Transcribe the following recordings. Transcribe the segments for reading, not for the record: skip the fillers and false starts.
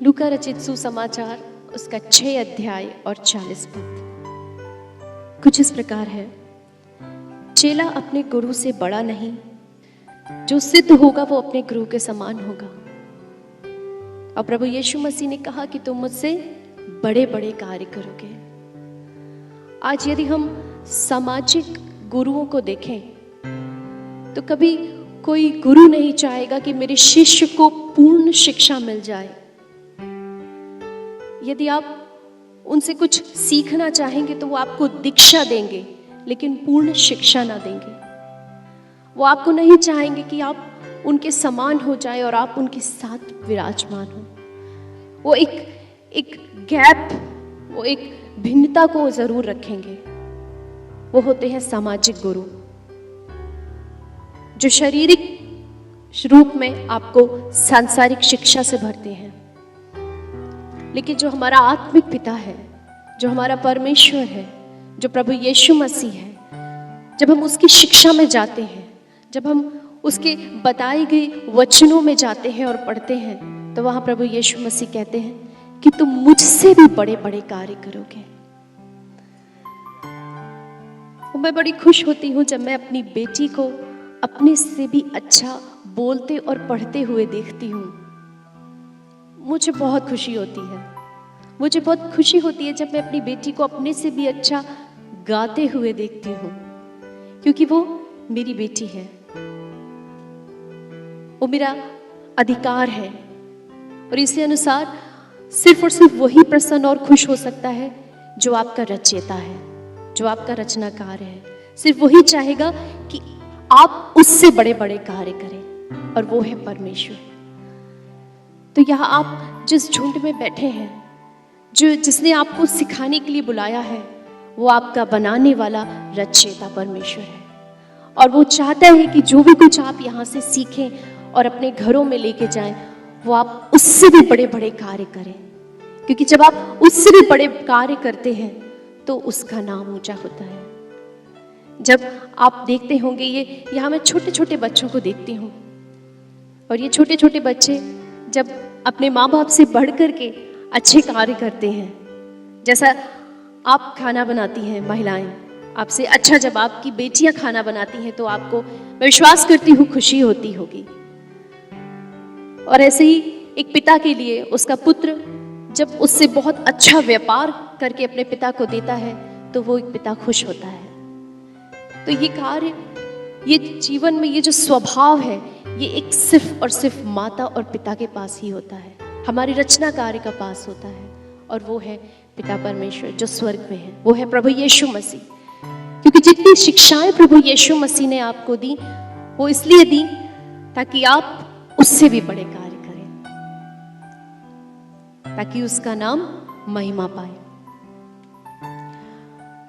लूका रचित सुसमाचार उसका 6 अध्याय और 40 पद कुछ इस प्रकार है। चेला अपने गुरु से बड़ा नहीं, जो सिद्ध होगा वो अपने गुरु के समान होगा। और प्रभु यीशु मसीह ने कहा कि तुम मुझसे बड़े बड़े कार्य करोगे। आज यदि हम सामाजिक गुरुओं को देखें तो कभी कोई गुरु नहीं चाहेगा कि मेरे शिष्य को पूर्ण शिक्षा मिल जाए। यदि आप उनसे कुछ सीखना चाहेंगे तो वो आपको दीक्षा देंगे लेकिन पूर्ण शिक्षा ना देंगे। वो आपको नहीं चाहेंगे कि आप उनके समान हो जाए और आप उनके साथ विराजमान हो। वो एक गैप, वो एक भिन्नता को जरूर रखेंगे। वो होते हैं सामाजिक गुरु, जो शारीरिक रूप में आपको सांसारिक शिक्षा से भरते हैं। लेकिन जो हमारा आत्मिक पिता है, जो हमारा परमेश्वर है, जो प्रभु यीशु मसीह है, जब हम उसकी शिक्षा में जाते हैं, जब हम उसके बताए गए वचनों में जाते हैं और पढ़ते हैं, तो वहां प्रभु यीशु मसीह कहते हैं कि तुम मुझसे भी बड़े बड़े कार्य करोगे। मैं बड़ी खुश होती हूं जब मैं अपनी बेटी को अपने से भी अच्छा बोलते और पढ़ते हुए देखती हूं। मुझे बहुत खुशी होती है। मुझे बहुत खुशी होती है जब मैं अपनी बेटी को अपने से भी अच्छा गाते हुए देखती हूँ, क्योंकि वो मेरी बेटी है, वो मेरा अधिकार है। और इसी अनुसार सिर्फ और सिर्फ वही प्रसन्न और खुश हो सकता है जो आपका रचयिता है, जो आपका रचनाकार है। सिर्फ वही चाहेगा कि आप उससे बड़े बड़े कार्य करें, और वो है परमेश्वर। तो यहाँ आप जिस झुंड में बैठे हैं, जिसने आपको सिखाने के लिए बुलाया है, वो आपका बनाने वाला रचयिता परमेश्वर है। और वो चाहता है कि जो भी कुछ आप यहाँ से सीखें और अपने घरों में लेके जाएं, वो आप उससे भी बड़े बड़े कार्य करें। क्योंकि जब आप उससे भी बड़े कार्य करते हैं तो उसका नाम ऊंचा होता है। जब आप देखते होंगे, ये यहाँ मैं छोटे छोटे बच्चों को देखती हूँ, और ये छोटे छोटे बच्चे जब अपने माँ बाप से बढ़ कर के अच्छे कार्य करते हैं, जैसा आप खाना बनाती हैं महिलाएं, आपसे अच्छा जब आपकी बेटियां खाना बनाती हैं तो आपको, मैं विश्वास करती हूँ, खुशी होती होगी। और ऐसे ही एक पिता के लिए उसका पुत्र जब उससे बहुत अच्छा व्यापार करके अपने पिता को देता है तो वो एक पिता खुश होता है। तो ये कार्य, ये जीवन में ये जो स्वभाव है, ये एक सिर्फ और सिर्फ माता और पिता के पास ही होता है, हमारे रचना कार्य का पास होता है। और वो है पिता परमेश्वर जो स्वर्ग में है, वो है प्रभु यीशु मसीह। क्योंकि जितनी शिक्षाएं प्रभु यीशु मसीह ने आपको दी, वो इसलिए दी ताकि आप उससे भी बड़े कार्य करें, ताकि उसका नाम महिमा पाए।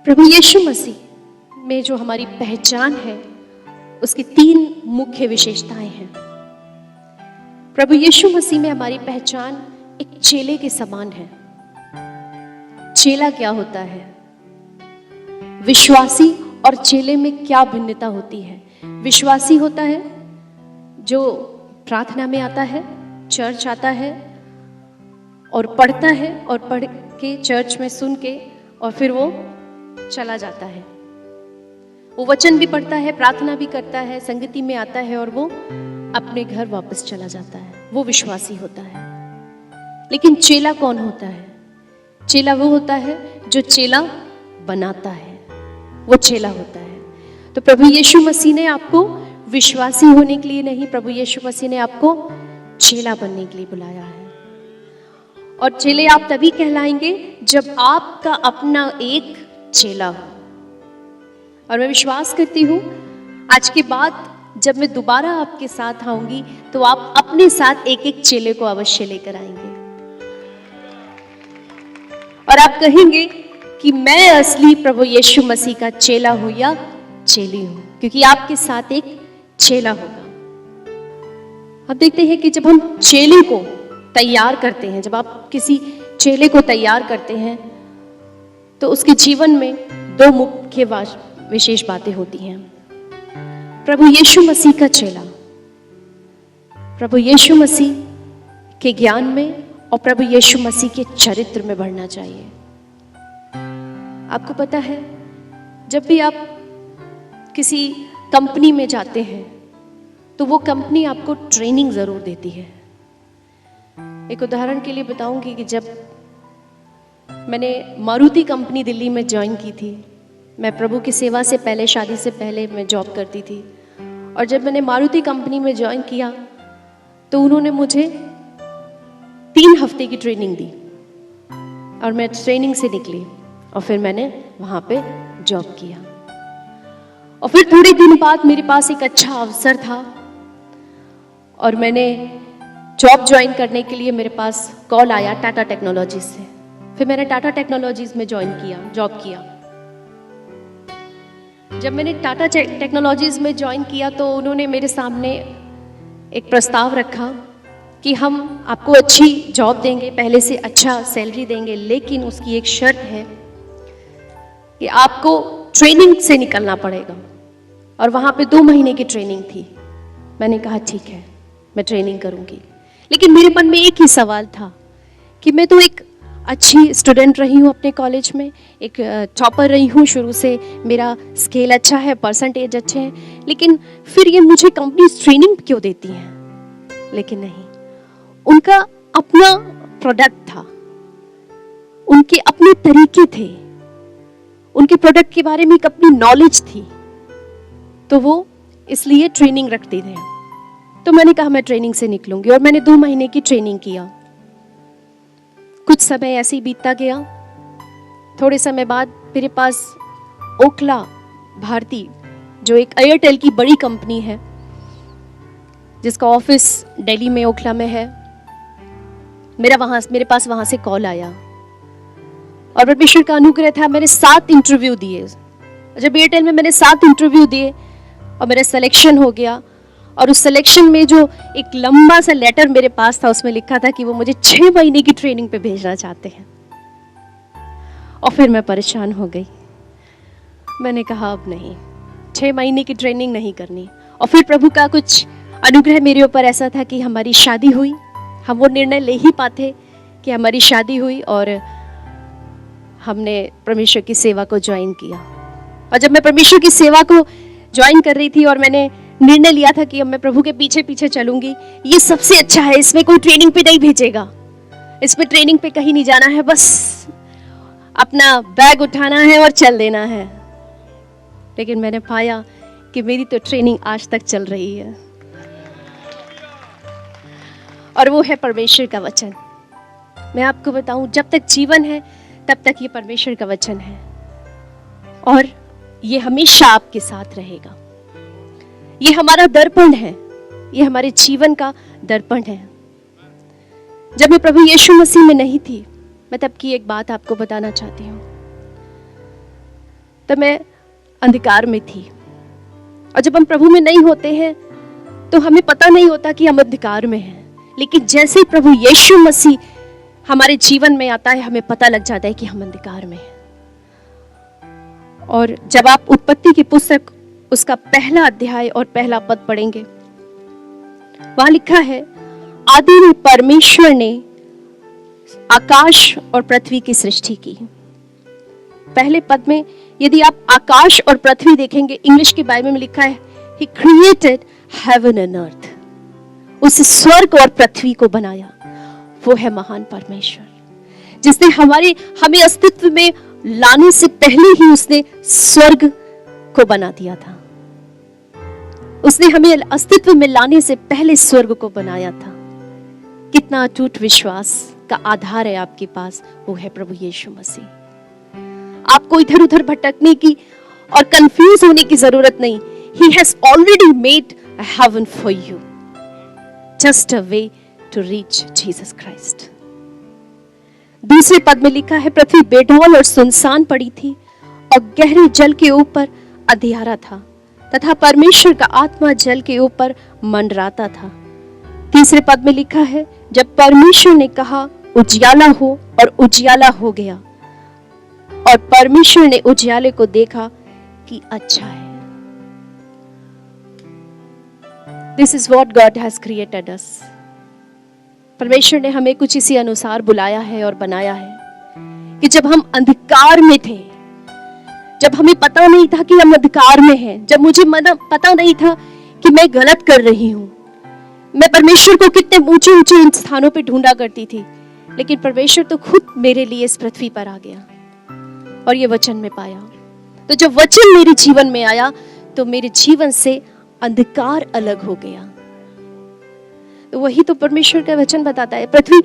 प्रभु यीशु मसीह में जो हमारी पहचान है, उसकी 3 मुख्य विशेषताएं हैं। प्रभु यीशु मसीह में हमारी पहचान एक चेले के समान है। चेला क्या होता है? विश्वासी और चेले में क्या भिन्नता होती है? विश्वासी होता है जो प्रार्थना में आता है, चर्च आता है और पढ़ता है, और पढ़ के चर्च में सुन के और फिर वो चला जाता है। वो वचन भी पढ़ता है, प्रार्थना भी करता है, संगति में आता है और वो अपने घर वापस चला जाता है। वो विश्वासी होता है। लेकिन चेला कौन होता है? चेला वो होता है जो चेला बनाता है, वो चेला होता है। तो प्रभु यीशु मसीह ने आपको विश्वासी होने के लिए नहीं, प्रभु यीशु मसीह ने आपको चेला बनने के लिए बुलाया है। और चेले आप तभी कहलाएंगे जब आपका अपना एक चेला हो। और मैं विश्वास करती हूँ आज के बाद जब मैं दोबारा आपके साथ आऊंगी तो आप अपने साथ एक एक चेले को अवश्य लेकर आएंगे, और आप कहेंगे कि मैं असली प्रभु यीशु मसीह का चेला हूं या चेली हूं, क्योंकि आपके साथ एक चेला होगा। अब देखते हैं कि जब हम चेले को तैयार करते हैं, जब आप किसी चेले को तैयार करते हैं तो उसके जीवन में 2 मुख्य विशेष बातें होती हैं। प्रभु यीशु मसीह का चेला प्रभु यीशु मसीह के ज्ञान में और प्रभु यीशु मसीह के चरित्र में बढ़ना चाहिए। आपको पता है, जब भी आप किसी कंपनी में जाते हैं तो वो कंपनी आपको ट्रेनिंग ज़रूर देती है। एक उदाहरण के लिए बताऊंगी कि जब मैंने मारुति कंपनी दिल्ली में ज्वाइन की थी, मैं प्रभु की सेवा से पहले, शादी से पहले मैं जॉब करती थी, और जब मैंने मारुति कंपनी में ज्वाइन किया तो उन्होंने मुझे 3 हफ्ते की ट्रेनिंग दी और मैं ट्रेनिंग से निकली और फिर मैंने वहाँ पे जॉब किया। और फिर थोड़े दिन बाद मेरे पास एक अच्छा अवसर था और मैंने जॉब ज्वाइन करने के लिए मेरे पास कॉल आया टाटा टेक्नोलॉजीज से। फिर मैंने टाटा टेक्नोलॉजीज में ज्वाइन किया, जॉब किया। जब मैंने टाटा टेक्नोलॉजीज में ज्वाइन किया तो उन्होंने मेरे सामने एक प्रस्ताव रखा कि हम आपको अच्छी जॉब देंगे, पहले से अच्छा सैलरी देंगे, लेकिन उसकी एक शर्त है कि आपको ट्रेनिंग से निकलना पड़ेगा। और वहाँ पे 2 महीने की ट्रेनिंग थी। मैंने कहा ठीक है, मैं ट्रेनिंग करूँगी। लेकिन मेरे मन में एक ही सवाल था कि मैं तो एक अच्छी स्टूडेंट रही हूँ अपने कॉलेज में, एक टॉपर रही हूँ शुरू से, मेरा स्केल अच्छा है, परसेंटेज अच्छे हैं, लेकिन फिर ये मुझे कंपनी ट्रेनिंग क्यों देती हैं? लेकिन नहीं, उनका अपना प्रोडक्ट था, उनके अपने तरीके थे, उनके प्रोडक्ट के बारे में एक अपनी नॉलेज थी, तो वो इसलिए ट्रेनिंग रखते थे। तो मैंने कहा मैं ट्रेनिंग से निकलूंगी और मैंने 2 महीने की ट्रेनिंग किया। कुछ समय ऐसे ही बीतता गया। थोड़े समय बाद मेरे पास ओखला भारती, जो एक एयरटेल की बड़ी कंपनी है जिसका ऑफिस दिल्ली में ओखला में है, मेरे पास वहां से कॉल आया और परमेश्वर का अनुग्रह था। मैंने 7 इंटरव्यू दिए। जब एयरटेल में मैंने 7 इंटरव्यू दिए और मेरा सिलेक्शन हो गया, और उस सिलेक्शन में जो एक लंबा सा लेटर मेरे पास था उसमें लिखा था कि वो मुझे 6 महीने की ट्रेनिंग पे भेजना चाहते हैं। और फिर मैं परेशान हो गई। मैंने कहा अब नहीं, 6 महीने की ट्रेनिंग नहीं करनी। और फिर प्रभु का कुछ अनुग्रह मेरे ऊपर ऐसा था कि हमारी शादी हुई। हम वो निर्णय ले ही पाते कि हमारी शादी हुई और हमने परमेश्वर की सेवा को ज्वाइन किया। और जब मैं परमेश्वर की सेवा को ज्वाइन कर रही थी और मैंने निर्णय लिया था कि अब मैं प्रभु के पीछे पीछे चलूंगी, ये सबसे अच्छा है, इसमें कोई ट्रेनिंग पे नहीं भेजेगा, इसमें ट्रेनिंग पे कहीं नहीं जाना है, बस अपना बैग उठाना है और चल देना है। लेकिन मैंने पाया कि मेरी तो ट्रेनिंग आज तक चल रही है, और वो है परमेश्वर का वचन। मैं आपको बताऊं, जब तक जीवन है तब तक ये परमेश्वर का वचन है और ये हमेशा आपके साथ रहेगा। ये हमारा दर्पण है, ये हमारे जीवन का दर्पण है। जब मैं प्रभु यीशु मसीह में नहीं थी, मैं तब की एक बात आपको बताना चाहती हूँ। तब मैं अंधकार में थी, और जब हम प्रभु में नहीं होते हैं तो हमें पता नहीं होता कि हम अंधकार में हैं। लेकिन जैसे ही प्रभु यीशु मसीह हमारे जीवन में आता है, हमें पता लग जाता है कि हम अंधकार में हैं। और जब आप उत्पत्ति की पुस्तक उसका पहला अध्याय और पहला पद पढ़ेंगे, वहां लिखा है, आदि में परमेश्वर ने आकाश और पृथ्वी की सृष्टि की। पहले पद में यदि आप आकाश और पृथ्वी देखेंगे, इंग्लिश की बाइबल में लिखा है, He created heaven and earth। उसने स्वर्ग और पृथ्वी को बनाया। वो है महान परमेश्वर, जिसने हमें अस्तित्व में लाने से पहले ही उसने स्वर्ग को बना दिया था। उसने हमें अस्तित्व में लाने से पहले स्वर्ग को बनाया था। कितना अटूट विश्वास का आधार है आपके पास, वो है प्रभु यीशु मसीह। आपको इधर उधर भटकने की और कंफ्यूज होने की जरूरत नहीं। He has already made a heaven for you, just a way to reach Jesus Christ। दूसरे पद में लिखा है, पृथ्वी बेढौल और सुनसान पड़ी थी और गहरे जल के ऊपर अंधियारा था, तथा परमेश्वर का आत्मा जल के ऊपर मंडराता था। तीसरे पद में लिखा है, जब परमेश्वर ने कहा उजियाला हो, और उजियाला हो गया, और परमेश्वर ने उजियाले को देखा कि अच्छा है। This is what God has created us। परमेश्वर ने हमें कुछ इसी अनुसार बुलाया है और बनाया है कि जब हम अंधकार में थे, जब हमें पता नहीं था कि हम अंधकार में हैं, जब मुझे पता नहीं था कि मैं गलत कर रही हूं, मैं परमेश्वर को कितने ऊंचे ऊंचे स्थानों पे ढूंढा करती थी, लेकिन परमेश्वर तो खुद मेरे लिए इस पृथ्वी पर आ गया और ये वचन में पाया। तो जब वचन मेरे जीवन में आया तो मेरे जीवन से अंधकार अलग हो गया। तो वही तो परमेश्वर का वचन बताता है, पृथ्वी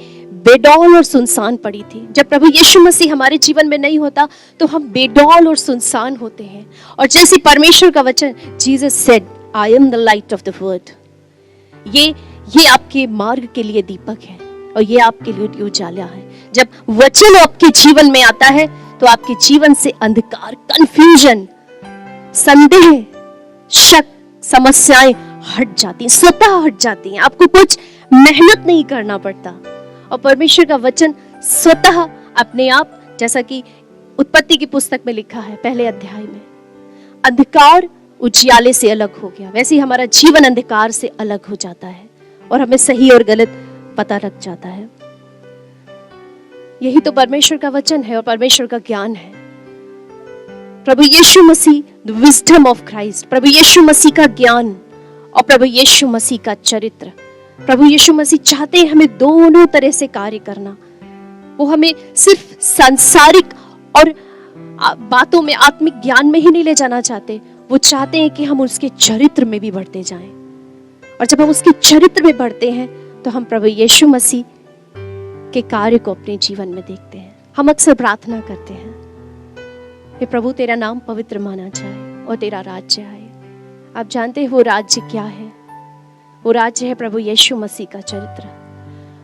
बेडौल और सुनसान पड़ी थी। जब प्रभु यीशु मसीह हमारे जीवन में नहीं होता तो हम बेडौल और सुनसान होते हैं। और जैसे परमेश्वर का वचन, Jesus said, I am the light of the world, ये आपके मार्ग के लिए दीपक है और ये आपके लिए उजाला है। जब वचन आपके जीवन में आता है तो आपके जीवन से अंधकार, कंफ्यूजन, संदेह, शक, समस्याएं हट जाती हैं, स्वतः हट जाती हैं। आपको कुछ मेहनत नहीं करना पड़ता और परमेश्वर का वचन स्वतः अपने आप, जैसा कि उत्पत्ति की पुस्तक में लिखा है पहले अध्याय में, अंधकार उजियाले से अलग हो गया, वैसे ही हमारा जीवन अंधकार से अलग हो जाता है और हमें सही और गलत पता लग जाता है। यही तो परमेश्वर का वचन है और परमेश्वर का ज्ञान है। प्रभु यीशु मसीह, द विजडम ऑफ क्राइस्ट, प्रभु यीशु मसीह का ज्ञान और प्रभु यीशु मसीह का चरित्र। प्रभु यीशु मसीह चाहते हैं हमें दोनों तरह से कार्य करना। वो हमें सिर्फ सांसारिक और बातों में, आत्मिक ज्ञान में ही नहीं ले जाना चाहते, वो चाहते हैं कि हम उसके चरित्र में भी बढ़ते जाएं। और जब हम उसके चरित्र में बढ़ते हैं तो हम प्रभु यीशु मसीह के कार्य को अपने जीवन में देखते हैं। हम अक्सर प्रार्थना करते हैं, हे प्रभु तेरा नाम पवित्र माना जाए और तेरा राज्य आए। आप जानते हैं वो राज्य क्या है? वो राज्य है प्रभु यीशु मसीह का चरित्र।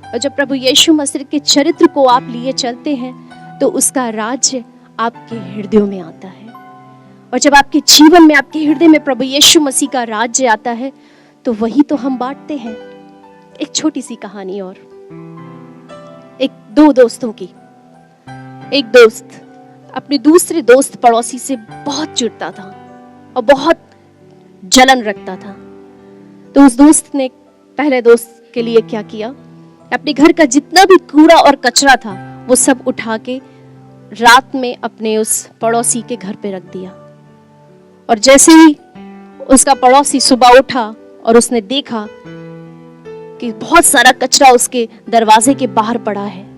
और जब प्रभु यीशु मसीह के चरित्र को आप लिए चलते हैं तो उसका राज्य आपके हृदयों में आता है। और जब आपके जीवन में, आपके हृदय में प्रभु यीशु मसीह का राज्य आता है तो वही तो हम बांटते हैं। एक छोटी सी कहानी और, दो दोस्तों की। एक दोस्त अपने दूसरे दोस्त पड़ोसी से बहुत चिढ़ता था और बहुत जलन रखता था। तो उस दोस्त ने पहले दोस्त के लिए क्या किया, अपने घर का जितना भी कूड़ा और कचरा था वो सब उठा के रात में अपने उस पड़ोसी के घर पे रख दिया। और जैसे ही उसका पड़ोसी सुबह उठा और उसने देखा कि बहुत सारा कचरा उसके दरवाजे के बाहर पड़ा है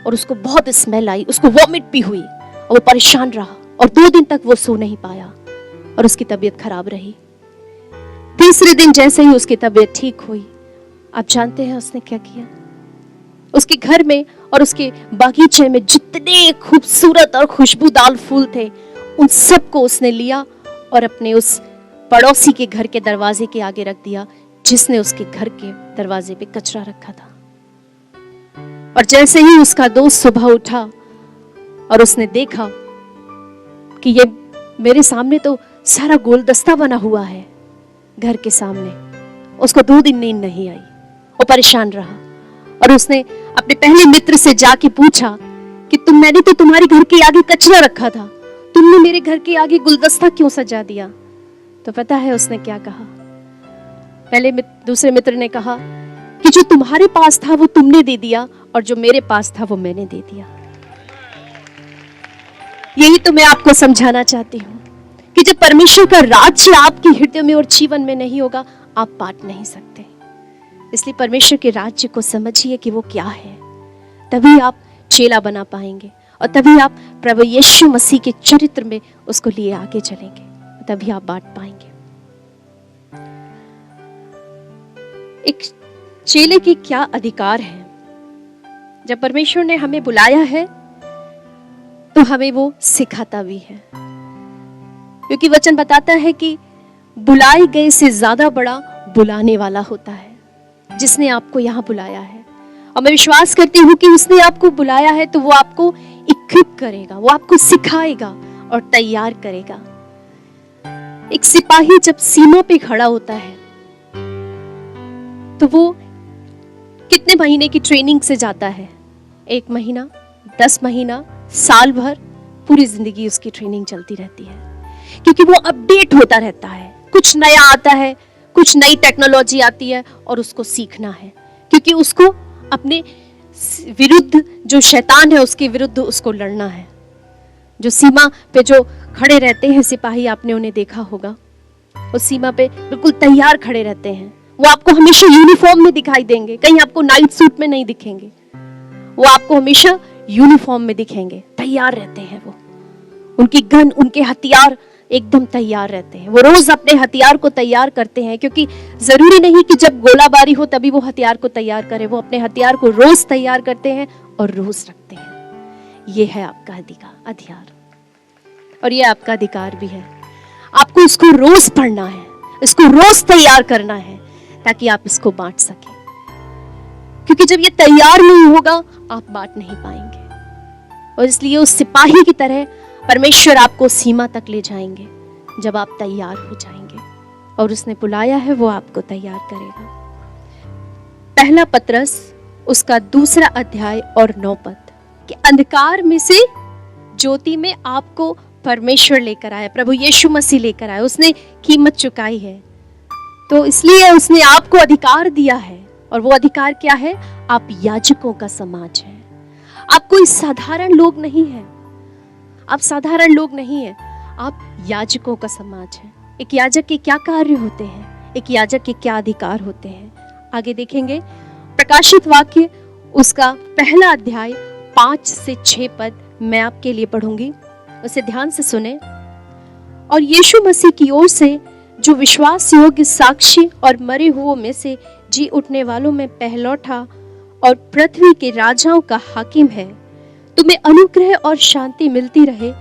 और उसको बहुत स्मेल आई, उसको वॉमिट भी हुई और वो परेशान रहा और 2 दिन तक वो सो नहीं पाया और उसकी तबीयत खराब रही। तीसरे दिन जैसे ही उसकी तबीयत ठीक हुई, आप जानते हैं उसने क्या किया? उसके घर में और उसके बागीचे में जितने खूबसूरत और खुशबूदार फूल थे उन सबको उसने लिया और अपने उस पड़ोसी के घर के दरवाजे के आगे रख दिया जिसने उसके घर के दरवाजे पे कचरा रखा था। और जैसे ही उसका दोस्त सुबह उठा और उसने देखा कि ये मेरे सामने तो सारा गुलदस्ता बना हुआ है घर के सामने, उसको 2 दिन नींद नहीं आई, वो परेशान रहा। और उसने अपने पहले मित्र से जाके पूछा कि मैंने तो तुम्हारे घर के आगे कचरा रखा था, तुमने मेरे घर के आगे गुलदस्ता क्यों सजा दिया? तो पता है उसने क्या कहा? दूसरे मित्र ने कहा कि जो तुम्हारे पास था वो तुमने दे दिया और जो मेरे पास था वो मैंने दे दिया। यही तो मैं आपको समझाना चाहती हूँ कि जब परमेश्वर का राज्य आपके हृदय में और जीवन में नहीं होगा, आप बांट नहीं सकते। इसलिए परमेश्वर के राज्य को समझिए कि वो क्या है, तभी आप चेला बना पाएंगे और तभी आप प्रभु यीशु मसीह के चरित्र में उसको लिए आगे चलेंगे, तभी आप बांट पाएंगे। एक चेले की क्या अधिकार है? जब परमेश्वर ने हमें बुलाया है तो हमें वो सिखाता भी है, क्योंकि वचन बताता है कि बुलाए गए से ज्यादा बड़ा बुलाने वाला होता है, जिसने आपको यहाँ बुलाया है। और मैं विश्वास करती हूँ कि उसने आपको बुलाया है तो वो आपको इक्विप करेगा, वो आपको सिखाएगा और तैयार करेगा। एक सिपाही जब सीमा पे खड़ा होता है तो वो कितने महीने की ट्रेनिंग से जाता है? 1 महीना, 10 महीना, साल भर, पूरी जिंदगी उसकी ट्रेनिंग चलती रहती है, क्योंकि वो अपडेट होता रहता है। कुछ नया आता है, कुछ नई टेक्नोलॉजी आती है और उसको सीखना है, क्योंकि उसको अपने विरुद्ध, जो शैतान है उसके विरुद्ध उसको लड़ना है। जो सीमा पे जो खड़े रहते हैं सिपाही, आपने उन्हें देखा होगा, उस सीमा पे बिल्कुल तैयार खड़े रहते हैं। वो आपको हमेशा यूनिफॉर्म में दिखाई देंगे, कहीं आपको नाइट सूट में नहीं दिखेंगे। वो आपको हमेशा यूनिफॉर्म में दिखेंगे, तैयार रहते हैं वो। उनकी गन, उनके हथियार एकदम तैयार रहते हैं। वो रोज अपने हथियार को तैयार करते हैं, क्योंकि जरूरी नहीं कि जब गोलाबारी हो तभी वो हथियार को तैयार करें। वो अपने हथियार को रोज तैयार करते हैं और रोज रखते हैं। ये है आपका हथियार, और ये आपका अधिकार भी है। आपको इसको रोज पढ़ना है, इसको रोज तैयार करना है, ताकि आप इसको बांट सकें। क्योंकि जब ये तैयार नहीं होगा आप बांट नहीं पाएंगे। और इसलिए उस सिपाही की तरह परमेश्वर आपको सीमा तक ले जाएंगे जब आप तैयार हो जाएंगे, और उसने बुलाया है वो आपको तैयार करेगा। पहला पतरस उसका 2 अध्याय और 9 पद, कि अंधकार में से ज्योति में आपको परमेश्वर लेकर आया, प्रभु यीशु मसीह लेकर आया। उसने कीमत चुकाई है, तो इसलिए उसने आपको अधिकार दिया है। और वो अधिकार क्या है? आप याजकों का समाज है। आप कोई साधारण लोग नहीं है, आप साधारण लोग नहीं है, आप याजकों का समाज है। एक याजक के क्या कार्य होते हैं, एक याजक के क्या अधिकार होते हैं, आगे देखेंगे। प्रकाशित वाक्य उसका 1 अध्याय 5 से 6 पद मैं आपके लिए पढ़ूंगी, उसे ध्यान से सुने। और यीशु मसीह की ओर से जो विश्वास योग्य साक्षी और मरे हुओं में से जी उठने वालों में पहलौठा और पृथ्वी के राजाओं का हाकिम है, तुम्हें अनुग्रह और शांति मिलती रहे,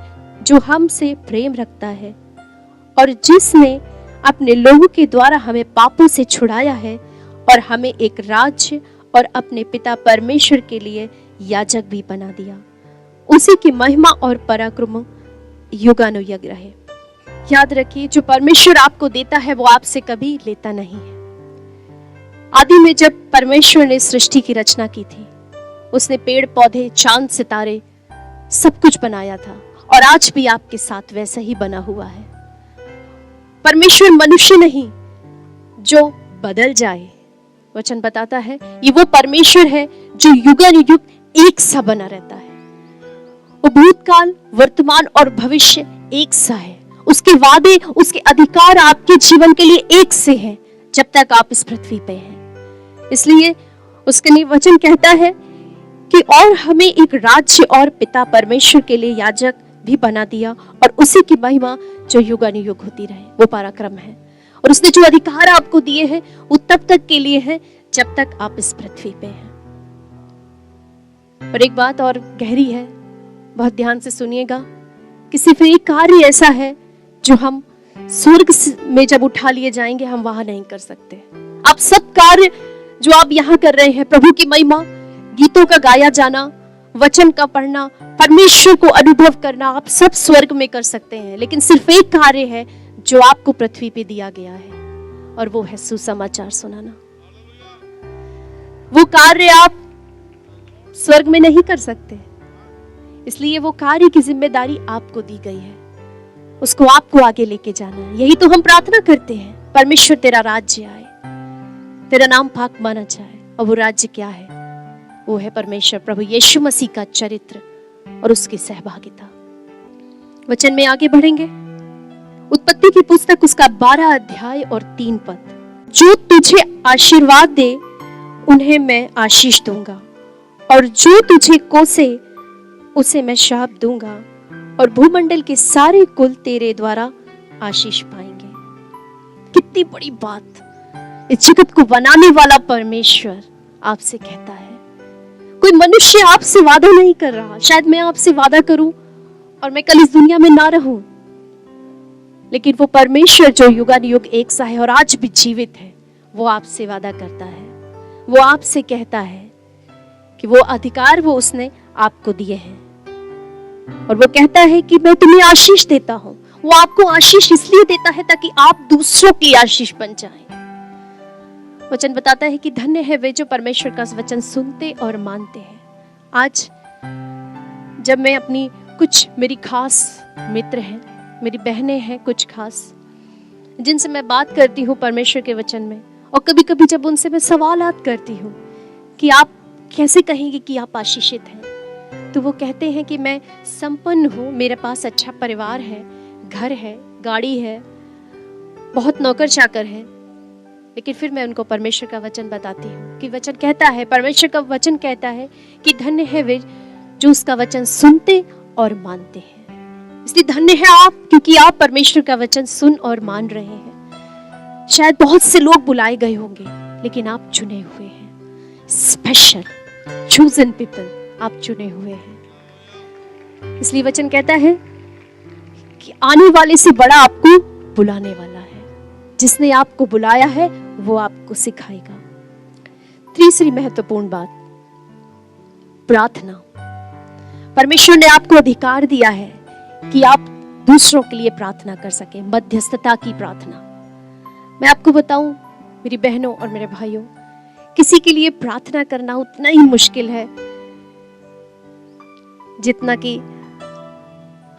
जो हमसे प्रेम रखता है और जिसने अपने लोगों के द्वारा हमें पापों से छुड़ाया है और हमें एक राज्य और अपने पिता परमेश्वर के लिए याजक भी बना दिया। उसी की महिमा और पराक्रम युगानुयुग रहे। याद रखिए, जो परमेश्वर आपको देता है वो आपसे कभी लेता नहीं है। आदि में जब परमेश्वर ने सृष्टि की रचना की थी, उसने पेड़ पौधे, चांद सितारे सब कुछ बनाया था, और आज भी आपके साथ वैसा ही बना हुआ है। परमेश्वर मनुष्य नहीं जो बदल जाए। वचन बताता है ये वो परमेश्वर है जो युगानुयुग एक सा बना रहता है। वो भूतकाल, वर्तमान और भविष्य एक सा है। उसके वादे, उसके अधिकार आपके जीवन के लिए एक से हैं जब तक आप इस पृथ्वी पे हैं। इसलिए उसके वचन कहता है कि और हमें एक राज्य और पिता परमेश्वर के लिए याजक भी बना दिया, और उसी की महिमा जो युगानुयुग होती रहे, वो पराक्रम है। और उसने जो अधिकार आपको दिए हैं वो तब तक के लिए है जब तक आप इस पृथ्वी पे हैं। और एक बात और गहरी है, बहुत ध्यान से सुनिएगा, कि सिर्फ एक कार्य ऐसा है जो हम स्वर्ग में जब उठा लिए जाएंगे हम वहां नहीं कर सकते। आप सब कार्य जो आप यहाँ कर रहे हैं, प्रभु की महिमा, गीतों का गाया जाना, वचन का पढ़ना, परमेश्वर को अनुभव करना, आप सब स्वर्ग में कर सकते हैं। लेकिन सिर्फ एक कार्य है जो आपको पृथ्वी पे दिया गया है, और वो है सुसमाचार सुनाना। वो कार्य आप स्वर्ग में नहीं कर सकते, इसलिए वो कार्य की जिम्मेदारी आपको दी गई है, उसको आपको आगे लेके जाना है। यही तो हम प्रार्थना करते हैं, परमेश्वर तेरा राज्य आए, तेरा नाम पाक माना जाए। और वो राज्य क्या है? वो है परमेश्वर प्रभु यीशु मसीह का चरित्र और उसकी सहभागिता। वचन में आगे बढ़ेंगे। उत्पत्ति की पुस्तक उसका 12 अध्याय और 3 पद, जो तुझे आशीर्वाद दे उन्हें मैं आशीष दूंगा, और जो तुझे कोसे उसे मैं शाप दूंगा, और भूमंडल के सारे कुल तेरे द्वारा आशीष पाएंगे। कितनी बड़ी बात! इस जगत को बनाने वाला परमेश्वर आपसे कहता है। कोई मनुष्य आपसे वादा नहीं कर रहा। शायद मैं आपसे वादा करूं और मैं कल इस दुनिया में ना रहूं, लेकिन वो परमेश्वर जो युगानुयुग एक सा है और आज भी जीवित है, वो आपसे वादा करता है। वो आपसे कहता है कि वो अधिकार वो उसने आपको दिए हैं, और वो कहता है कि मैं तुम्हें आशीष देता हूं। वो आपको आशीष इसलिए देता है ताकि आप दूसरों की आशीष बन जाएं। वचन बताता है कि धन्य है वे जो परमेश्वर का वचन सुनते और मानते हैं। आज जब मैं अपनी कुछ मेरी खास मित्र हैं, मेरी बहनें हैं कुछ खास, जिनसे मैं बात करती हूँ परमेश्वर के वचन में, और कभी कभी जब उनसे मैं सवालात करती हूँ कि आप कैसे कहेंगे कि आप आशीषित हैं? तो वो कहते हैं कि मैं संपन्न हूँ, मेरे पास अच्छा परिवार है, घर है, गाड़ी है, बहुत नौकर चाकर है। लेकिन फिर मैं उनको परमेश्वर का वचन बताती हूँ कि वचन कहता है, परमेश्वर का वचन कहता है कि धन्य है वे जो उसका वचन सुनते और मानते हैं। इसलिए धन्य है आप, क्योंकि आप परमेश्वर का वचन सुन और मान रहे हैं। शायद बहुत से लोग बुलाए गए होंगे, लेकिन आप चुने हुए हैं। स्पेशल चूजन पीपल, आप चुने हुए हैं। इसलिए वचन कहता है कि आने वाले से बड़ा आपको बुलाने वाला है। जिसने आपको बुलाया है वो आपको सिखाएगा। तीसरी महत्वपूर्ण बात, प्रार्थना। परमेश्वर ने आपको अधिकार दिया है कि आप दूसरों के लिए प्रार्थना कर सकें, मध्यस्थता की प्रार्थना। मैं आपको बताऊं मेरी बहनों और मेरे भाइयों, किसी के लिए प्रार्थना करना उतना ही मुश्किल है जितना कि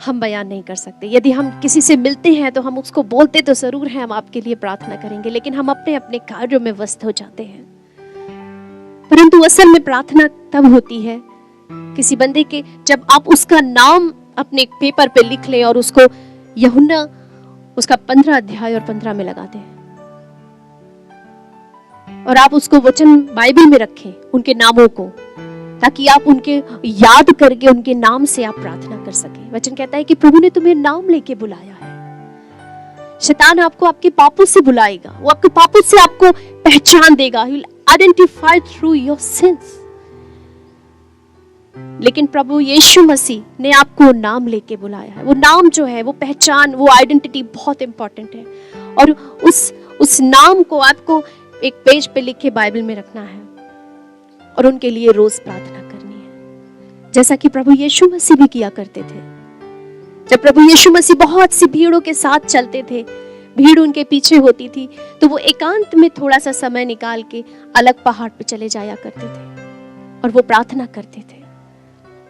हम बयान नहीं कर सकते। यदि हम किसी से मिलते हैं तो हम उसको बोलते तो जरूर हैं हम आपके लिए प्रार्थना करेंगे, लेकिन हम अपने अपने कार्यों में व्यस्त हो जाते हैं। परंतु असल में प्रार्थना तब होती है किसी बंदे के, जब आप उसका नाम अपने पेपर पे लिख लें और उसको यूहन्ना उसका 15 अध्याय और 15 में लगा दें, और आप उसको वचन बाइबल में रखें उनके नामों को, ताकि आप उनके याद करके उनके नाम से आप प्रार्थना कर सकें। वचन कहता है कि प्रभु ने तुम्हें नाम लेके बुलाया है। शैतान आपको आपके पापों से बुलाएगा, वो आपके पापों से आपको पहचान देगा। He will identify through your sins। लेकिन प्रभु यीशु मसीह ने आपको नाम लेके बुलाया है। वो नाम जो है, वो पहचान, वो आइडेंटिटी बहुत इंपॉर्टेंट है, और उस नाम को आपको एक पेज पे लिख के बाइबल में रखना है और उनके लिए रोज प्रार्थना करनी है, जैसा कि प्रभु यीशु मसीह भी किया करते थे। जब प्रभु यीशु मसीह बहुत सी भीड़ों के साथ चलते थे, भीड़ उनके पीछे होती थी, तो वो एकांत में थोड़ा सा समय निकाल के अलग पहाड़ पे चले जाया करते थे और वो प्रार्थना करते थे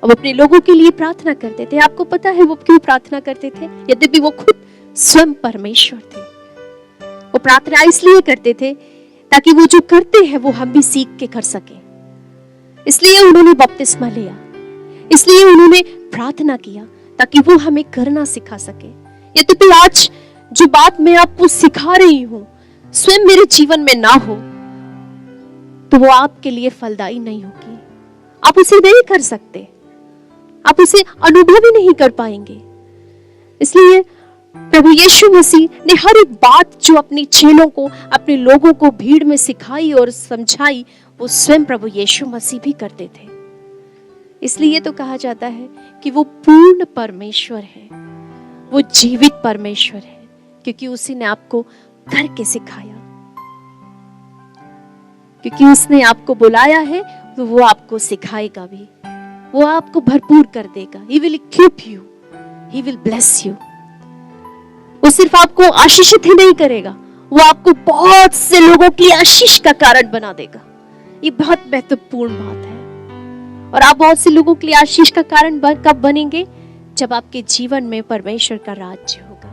और अपने लोगों के लिए प्रार्थना करते थे। आपको पता है वो क्यों प्रार्थना करते थे? यद्यपि वो खुद स्वयं परमेश्वर थे, वो प्रार्थना इसलिए करते थे ताकि वो जो करते हैं वो हम भी सीख के कर सके। इसलिए उन्होंने बपतिस्मा लिया, इसलिए उन्होंने प्रार्थना किया ताकि वो हमें करना सिखा सके। यद्यपि आज जो बात मैं आपको सिखा रही हूं स्वयं मेरे जीवन में ना हो तो वो आपके लिए फलदायी नहीं होगी। आप उसे नहीं कर सकते, आप उसे अनुभव ही नहीं कर पाएंगे। इसलिए प्रभु यीशु मसीह ने हर एक बात जो अपने चेलों को, अपने लोगों को भीड़ में सिखाई और समझाई, वो स्वयं प्रभु यीशु मसीह भी करते थे। इसलिए तो कहा जाता है कि वो पूर्ण परमेश्वर है, वो जीवित परमेश्वर है, क्योंकि उसी ने आपको करके सिखाया, क्योंकि उसने आपको बुलाया है तो वो आपको सिखाएगा भी, वो आपको भरपूर कर देगा। He will equip you, He will bless you। वो सिर्फ आपको आशीषित ही नहीं करेगा, वो आपको बहुत से लोगों के लिए आशीष का कारण बना देगा। ये बहुत महत्वपूर्ण बात है। और आप बहुत से लोगों के लिए आशीष का कारण कब बनेंगे? जब आपके जीवन में परमेश्वर का राज्य होगा,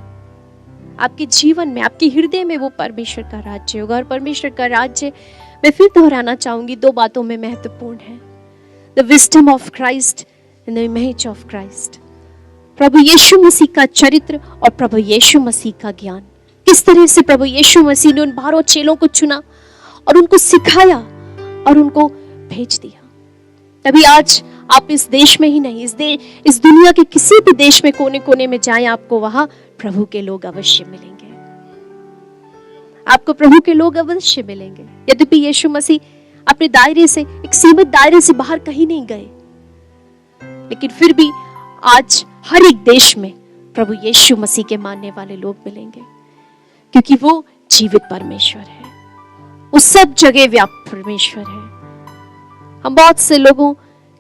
आपके जीवन में, आपके हृदय में वो परमेश्वर का राज्य होगा। और परमेश्वर का राज्य, मैं फिर दोहराना चाहूंगी, दो बातों में महत्वपूर्ण है, the wisdom of Christ and the image of Christ. प्रभु यीशु मसीह का चरित्र और प्रभु यीशु मसीह का ज्ञान। किस तरह से प्रभु यीशु मसीह ने उन 12 चेलों को चुना और उनको सिखाया और उनको भेज दिया। तभी आज आप इस देश में ही नहीं, इस दुनिया के किसी भी देश में कोने कोने में जाएं, आपको वहां प्रभु के लोग अवश्य मिलेंगे, आपको प्रभु के लोग अवश्य मिलेंगे। यद्यपि यीशु मसीह अपने दायरे से, एक सीमित दायरे से बाहर कहीं नहीं गए, लेकिन फिर भी आज हर एक देश में प्रभु यीशु मसीह के मानने वाले लोग मिलेंगे, क्योंकि वो जीवित परमेश्वर है, वो सब जगह व्याप्त परमेश्वर है। हम बहुत से लोगों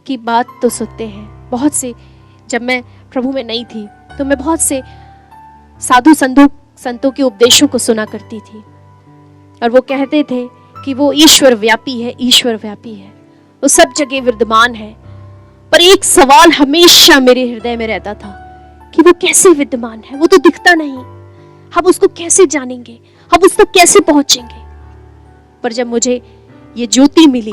की बात तो सुनते हैं, बहुत से, जब मैं प्रभु में नहीं थी तो मैं बहुत से साधु संतों के उपदेशों को सुना करती थी, और वो कहते थे कि वो ईश्वर व्यापी है, ईश्वर व्यापी है, वो सब जगह विद्यमान है। पर एक सवाल हमेशा मेरे हृदय में रहता था कि वो कैसे विद्यमान है? वो तो दिखता नहीं, हम उसको कैसे जानेंगे, हम उस तक कैसे पहुंचेंगे? पर जब मुझे ये ज्योति मिली,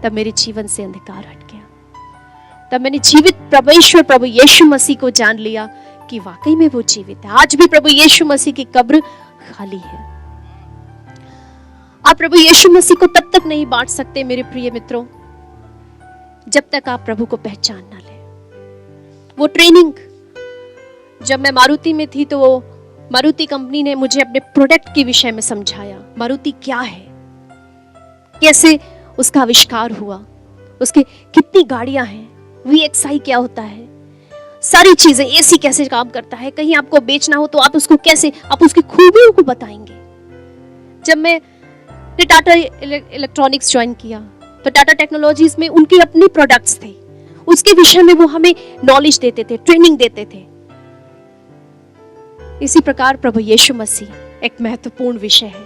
तब मेरे जीवन से अंधकार हट गया। तब मैंने जीवित परमेश्वर प्रभु यीशु मसीह को जान लिया कि वाकई में वो जीवित है। आज भी प्रभु यीशु मसीह की कब्र खाली है। आप प्रभु यीशु मसीह को तब तक नहीं बांट सकते मेरे प्रिय मित्रों, जब तक आप प्रभु को पहचान ना ले। वो ट्रेनिंग जब मैं मारुति में थी तो वो मारुति कंपनी ने मुझे अपने प्रोडक्ट के विषय में समझाया। मारुति क्या है, कैसे उसका आविष्कार हुआ, उसके कितनी गाड़ियां हैं, VXI क्या होता है, सारी चीजें, AC कैसे काम करता है, कहीं आपको बेचना हो तो आप उसको कैसे, आप उसकी खूबियों को बताएंगे। जब मैं टाटा इलेक्ट्रॉनिक्स ज्वाइन किया तो टाटा टेक्नोलॉजीज में उनके अपने प्रोडक्ट्स थे, उसके विषय में वो हमें नॉलेज देते थे, ट्रेनिंग देते थे। इसी प्रकार प्रभु यीशु मसीह एक महत्वपूर्ण विषय है,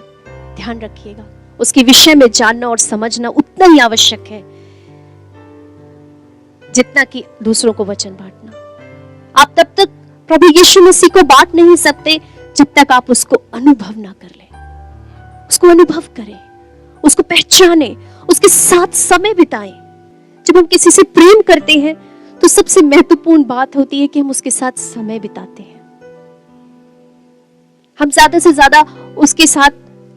ध्यान रखिएगा। उसके विषय में जानना और समझना उतना ही आवश्यक है जितना कि दूसरों को वचन बांटना। आप तब तक प्रभु यीशु मसीह को बांट नहीं सकते जब तक आप उसको अनुभव ना कर ले। उसको अनुभव करें, उसको पहचाने, उसके साथ समय बिताएं। जब हम किसी से प्रेम करते हैं तो सबसे महत्वपूर्ण बात होती है कि हम उसके साथ समय बिताते हैं। हम ज्यादा से ज्यादा उसके साथ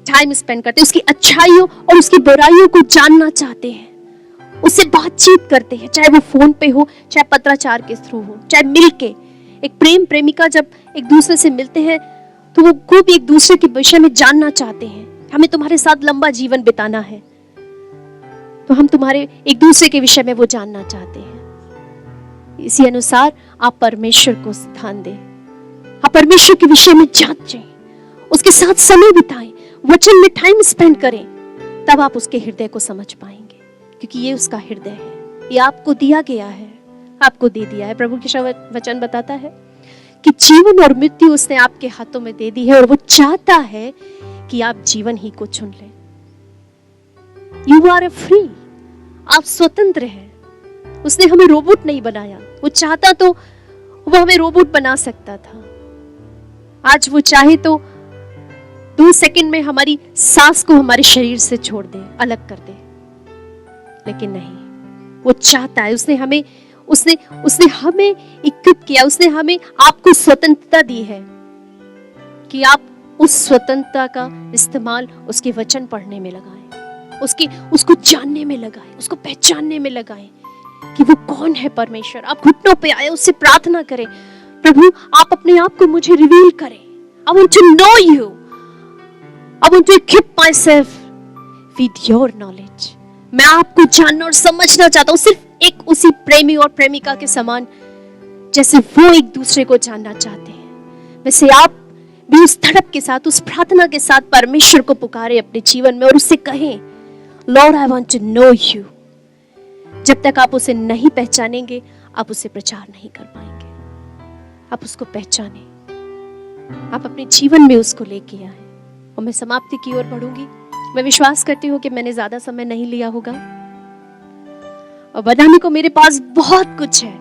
टाइम स्पेंड करते हैं, उसकी अच्छाइयों और उसकी बुराइयों को जानना चाहते हैं, उससे बातचीत करते हैं, चाहे वो फोन पे हो, चाहे पत्राचार के थ्रू हो, चाहे मिलके। एक प्रेम प्रेमिका जब एक दूसरे से मिलते हैं तो वो खूब एक दूसरे के विषय में जानना चाहते हैं। हमें तुम्हारे साथ लंबा जीवन बिताना है तो हम तुम्हारे एक दूसरे के विषय में वो जानना चाहते हैं। इसी अनुसार आप परमेश्वर को स्थान दें, आप परमेश्वर के विषय में जांचें, उसके साथ समय बिताएं, वचन में टाइम स्पेंड करें, तब आप उसके हृदय को समझ पाएंगे, क्योंकि ये उसका हृदय है, ये आपको दिया गया है, आपको दे दिया है। प्रभु की वचन बताता है कि जीवन और मृत्यु उसने आपके हाथों में दे दी है और वो चाहता है कि आप जीवन ही को चुन लें। यू आर फ्री, आप स्वतंत्र हैं। उसने हमें रोबोट नहीं बनाया, वो चाहता तो वो हमें रोबोट बना सकता था। आज वो चाहे तो 2 सेकंड में हमारी सांस को हमारे शरीर से छोड़ दे, अलग कर दे, लेकिन नहीं, वो चाहता है, उसने हमें इक्विप किया, उसने हमें आपको स्वतंत्रता दी है कि आप उस स्वतंत्रता का इस्तेमाल उसके वचन पढ़ने में लगाएं, उसको जानने में लगाएं, उसको पहचानने में लगाएं कि वो कौन है परमेश्वर। आप घुटनों पे आए, उससे प्रार्थना करें, प्रभु आप अपने आप को मुझे रिवील करें। I want to know you. I want to equip myself with your knowledge. मैं आपको जानना और समझना चाहता हूँ, सिर्फ एक उसी प्रेमी और प्रेमिका के समान जैसे वो एक दूसरे को जानना चाहते हैं, वैसे आप भी उस धड़क के साथ, उस प्रार्थना के साथ परमेश्वर को पुकारे अपने जीवन में और उससे कहें, lord I want to know you. जब तक आप उसे नहीं पहचानेंगे आप उसे प्रचार नहीं कर पाएंगे। आप उसको पहचाने, आप अपने जीवन में उसको लेके आए। और मैं समाप्ति की ओर बढ़ूंगी। मैं विश्वास करती हूँ कि मैंने ज्यादा समय नहीं लिया होगा और बताने को मेरे पास बहुत कुछ है,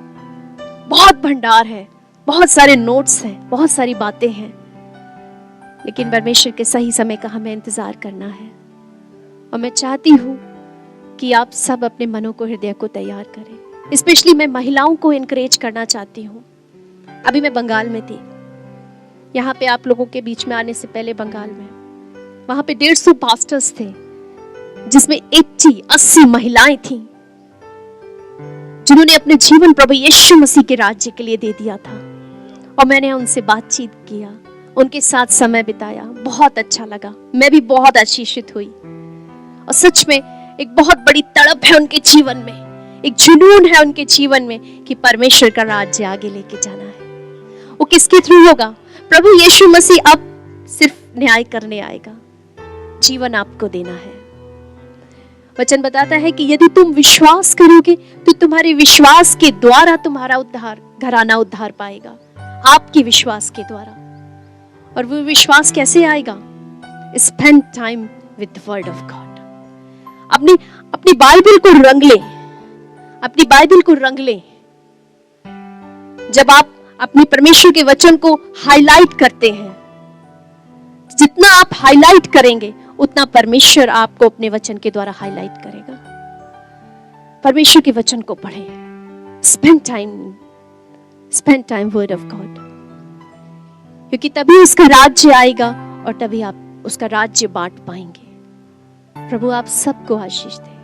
बहुत भंडार है, बहुत सारे नोट्स हैं, बहुत सारी बातें हैं, लेकिन परमेश्वर के सही समय का हमें इंतजार करना है। और मैं चाहती हूँ कि आप सब अपने मनों को, हृदय को तैयार करें। स्पेशली मैं महिलाओं को एनकरेज करना चाहती हूँ। अभी मैं बंगाल में थी, यहाँ पे आप लोगों के बीच में आने से पहले बंगाल में, वहां पे 150 पास्टर्स थे जिसमें 80 महिलाएं थीं जिन्होंने अपने जीवन प्रभु यीशु मसीह के राज्य के लिए दे दिया था। और मैंने उनसे बातचीत किया, उनके साथ समय बिताया, बहुत अच्छा लगा, मैं भी बहुत आशीषित हुई। और सच में एक बहुत बड़ी तड़प है उनके जीवन में, एक जुनून है उनके जीवन में कि परमेश्वर का राज्य आगे लेके जाना है। वो किसके थ्रू होगा? प्रभु यीशु मसीह अब सिर्फ न्याय करने आएगा, जीवन आपको देना है। वचन बताता है कि यदि तुम विश्वास करोगे तो तुम्हारे विश्वास के द्वारा तुम्हारा उद्धार, घराना उद्धार पाएगा, आपके विश्वास के द्वारा। और वो विश्वास कैसे आएगा? Spend time with the word of God. अपनी बाइबल को रंग ले, अपनी बाइबल को रंग ले। जब आप अपने परमेश्वर के वचन को हाईलाइट करते हैं, जितना आप हाईलाइट करेंगे उतना परमेश्वर आपको अपने वचन के द्वारा हाईलाइट करेगा। परमेश्वर के वचन को पढ़ें। Spend time word of God, क्योंकि तभी उसका राज्य आएगा और तभी आप उसका राज्य बांट पाएंगे। प्रभु आप सबको आशीष दे।